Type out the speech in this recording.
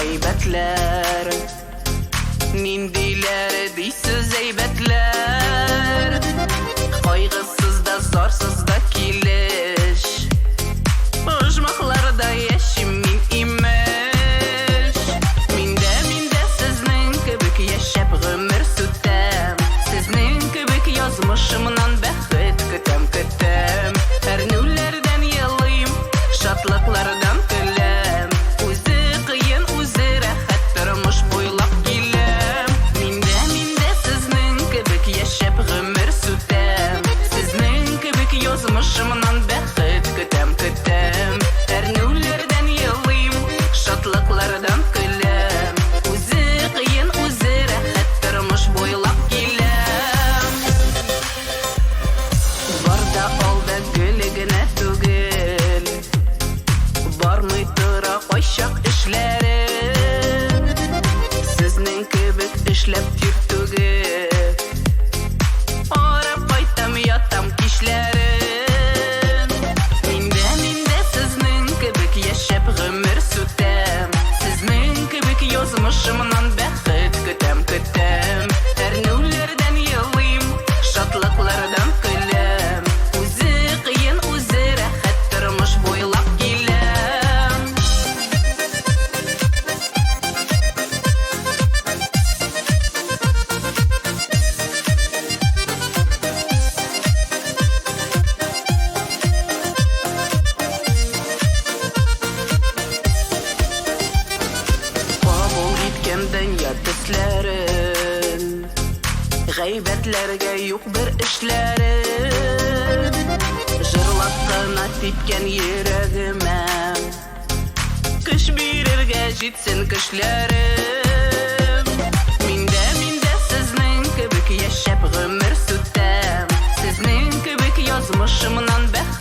Gıybetler, nindiler deysiz heybetler, kaygısız da zorsuz da kiliş, ujmaklarda yaşım min imiş. Minde siznin kibik yaşap gümür sütem, siznin kibik yazmışımdan bəxit kütem. Her nüllerden yalıyım, şatlıklardan kılem, uzi kıyın uzi rahat durmuş boylap gilem. Minde siznin kibik yaşap gümür sütem, siznin kibik yazmışımdan bəxit kütem. Her nüllerden yalıyım, şatlıklardan kılem, uzi kıyın uzi rahat durmuş boylap gilem. Barda olda gülügüne tügül, var mıydıra koşak işlerim, siznin kibik işlep tügül, arap kaytam yatam kişlerim. Minde siznin kibik yaşap gümür sütem, siznin kibik yazmışımdan bəxit kütem. Her nüllerden yalıyım, şatlıklardan kılem, uzi kıyın uzi rahat durmuş boylap gilem. Kabul etkenden ya dislerin, gıybetlerge yok bir işlerin, jırlatkına tepken yüreğime, kış birirge jitsin kışlarım. Minde siznin kibik yaşap gümür sütem, siznin kibik yazmışımdan bəxit